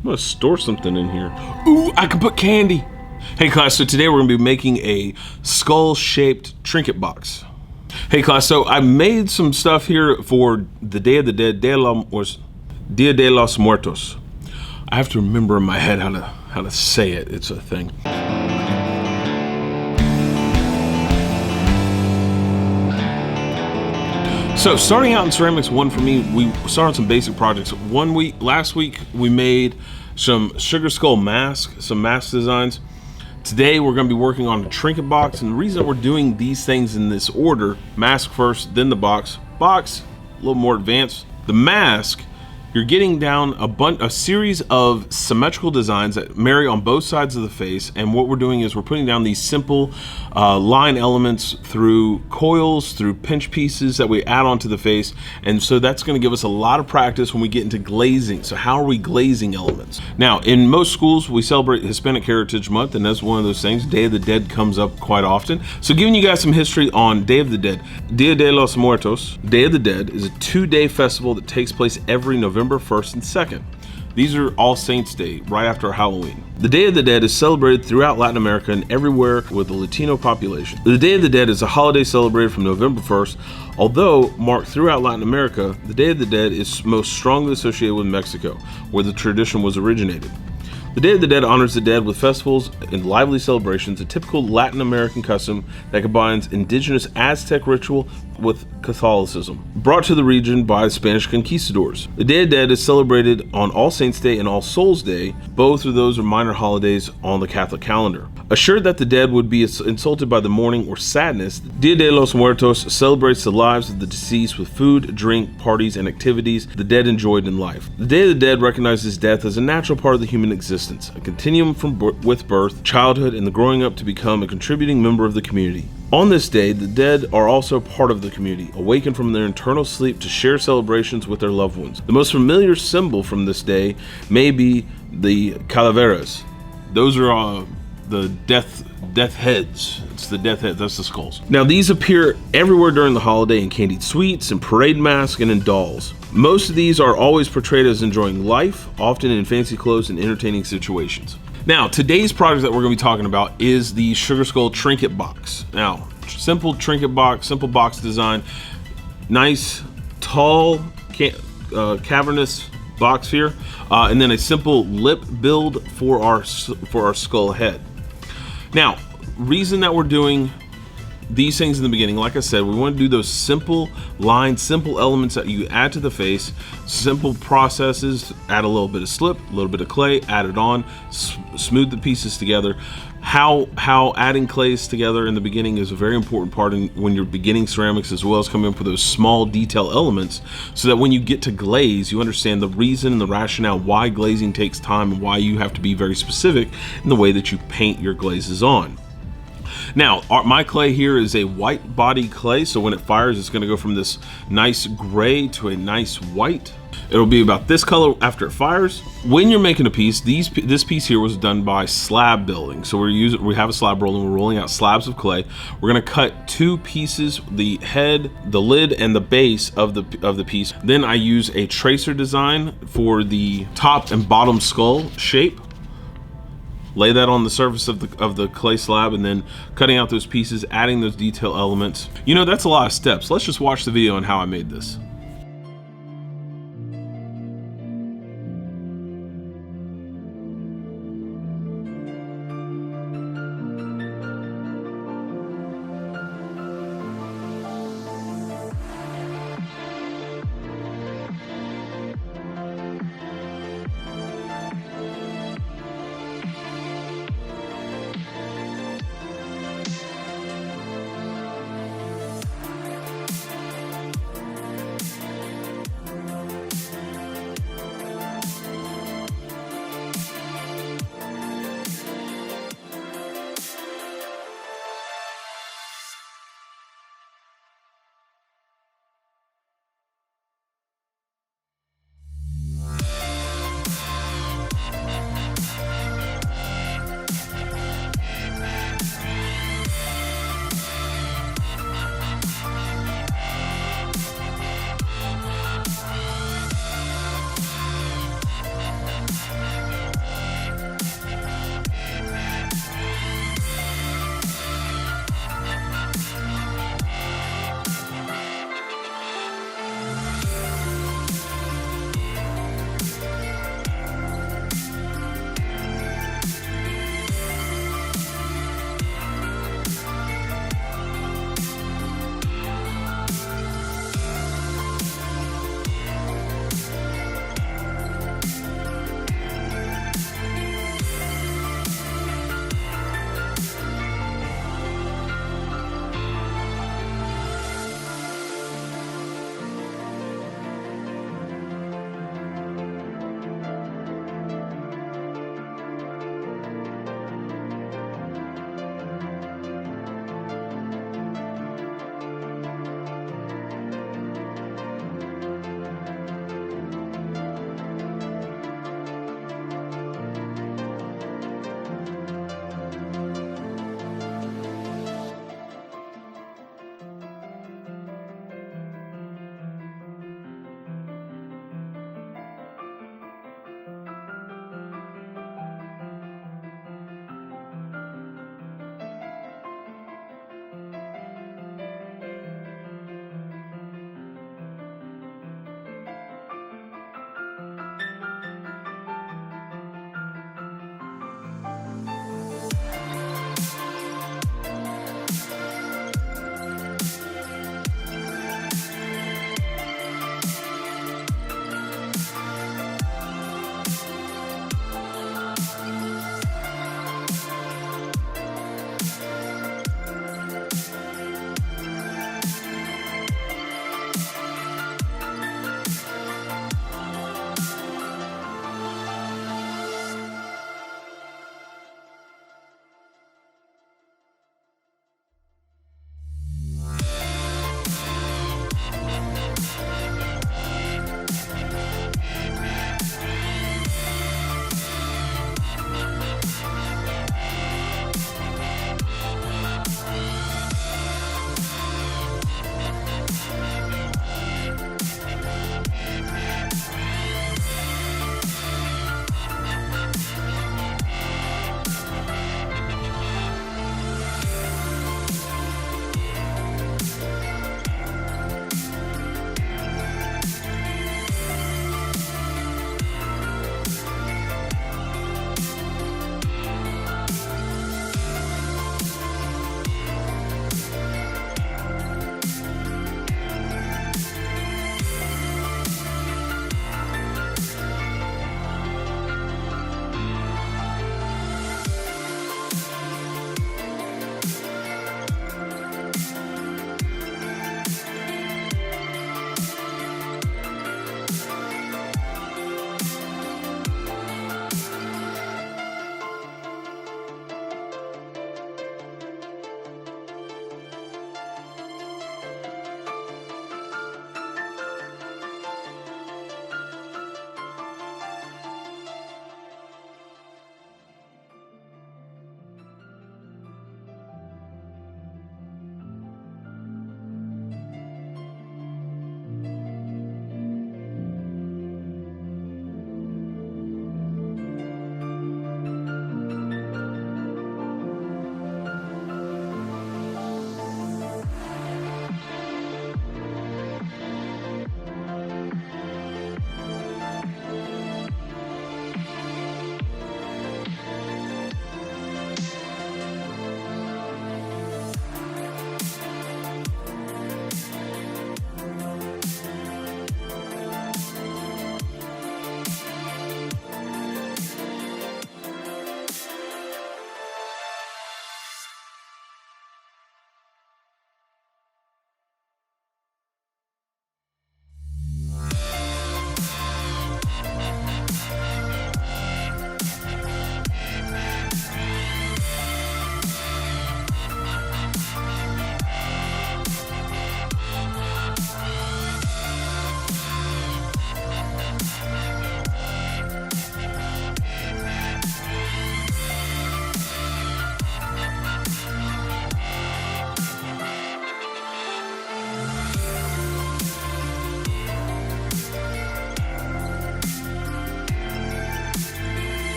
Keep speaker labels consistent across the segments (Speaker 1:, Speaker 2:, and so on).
Speaker 1: I'm gonna store something in here. Ooh, I can put candy. Hey class, so today we're gonna be making a skull-shaped trinket box. Hey class, so I made some stuff here for the Day of the Dead, Dia de los Muertos. I have to remember in my head how to say it. It's a thing. So starting out in ceramics 1 for me, we started on some basic projects. Last week we made some sugar skull masks, some mask designs. Today we're going to be working on a trinket box, and the reason we're doing these things in this order, mask first, then the box, a little more advanced. The mask, you're getting down a series of symmetrical designs that marry on both sides of the face, and what we're doing is we're putting down these simple line elements through coils, through pinch pieces that we add onto the face, and so that's going to give us a lot of practice when we get into glazing. So how are we glazing elements? Now, in most schools, we celebrate Hispanic Heritage Month, and that's one of those things. Day of the Dead comes up quite often. So giving you guys some history on Day of the Dead. Dia de los Muertos, Day of the Dead, is a 2-day festival that takes place every November 1st and 2nd. These are All Saints Day, right after Halloween. The Day of the Dead is celebrated throughout Latin America and everywhere with a Latino population. The Day of the Dead is a holiday celebrated from November 1st. Although marked throughout Latin America, the Day of the Dead is most strongly associated with Mexico, where the tradition was originated. The Day of the Dead honors the dead with festivals and lively celebrations, a typical Latin American custom that combines indigenous Aztec ritual with Catholicism, brought to the region by Spanish conquistadors. The Day of the Dead is celebrated on All Saints Day and All Souls Day. Both of those are minor holidays on the Catholic calendar. Assured that the dead would be insulted by the mourning or sadness, Dia de los Muertos celebrates the lives of the deceased with food, drink, parties, and activities the dead enjoyed in life. The Day of the Dead recognizes death as a natural part of the human existence, a continuum with birth, childhood, and the growing up to become a contributing member of the community. On this day, the dead are also part of the community, awakened from their eternal sleep to share celebrations with their loved ones. The most familiar symbol from this day may be the calaveras. Those are the death heads. It's the death heads, that's the skulls. Now these appear everywhere during the holiday in candied sweets, in parade masks, and in dolls. Most of these are always portrayed as enjoying life, often in fancy clothes and entertaining situations. Now, today's project that we're going to be talking about is the Sugar Skull Trinket Box. Now, simple trinket box, simple box design, nice, tall, cavernous box here, and then a simple lip build for our skull head. Now, reason that we're doing these things in the beginning, like I said, we want to do those simple lines, simple elements that you add to the face, simple processes, add a little bit of slip, a little bit of clay, add it on, smooth the pieces together. How adding clays together in the beginning is a very important part when you're beginning ceramics, as well as coming up with those small detail elements, so that when you get to glaze, you understand the reason and the rationale why glazing takes time and why you have to be very specific in the way that you paint your glazes on. Now, my clay here is a white body clay, so when it fires, it's going to go from this nice gray to a nice white. It'll be about this color after it fires. When you're making a piece, this piece here was done by slab building. So we have a slab rolling, we're rolling out slabs of clay. We're going to cut 2 pieces, the head, the lid, and the base of the piece. Then I use a tracer design for the top and bottom skull shape. Lay that on the surface of the clay slab, and then cutting out those pieces, adding those detail elements. You know, that's a lot of steps. Let's just watch the video on how I made this.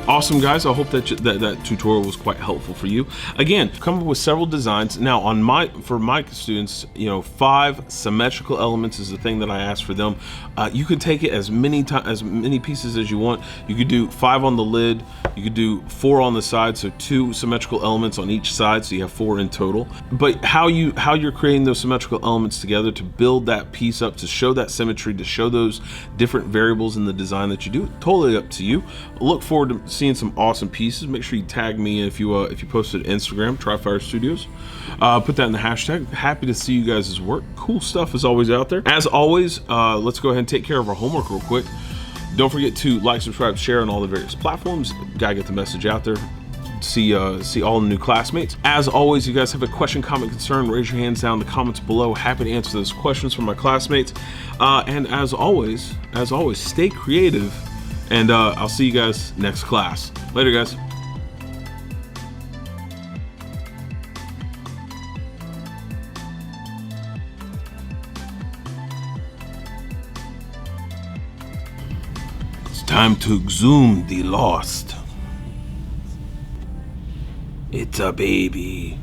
Speaker 1: Awesome, guys. I hope that that tutorial was quite helpful for you. Again, come up with several designs. Now, for my students, 5 symmetrical elements is the thing that I ask for them. You can take it as many pieces as you want. You could do 5 on the lid. You could do 4 on the side, so 2 symmetrical elements on each side, so you have 4 in total. But how you're creating those symmetrical elements together to build that piece up, to show that symmetry, to show those different variables in the design that you do, totally up to you. Look forward to seeing some awesome pieces. Make sure you tag me if you post it to Instagram, Trifire Studios. Put that in the hashtag. Happy to see you guys' work. Cool stuff is always out there. As always, let's go ahead and take care of our homework real quick. Don't forget to like, subscribe, share on all the various platforms. Gotta get the message out there. See all the new classmates. As always, you guys have a question, comment, concern, raise your hands down in the comments below. Happy to answer those questions from my classmates. And as always, stay creative. And I'll see you guys next class. Later, guys. It's time to exhume the lost. It's a baby.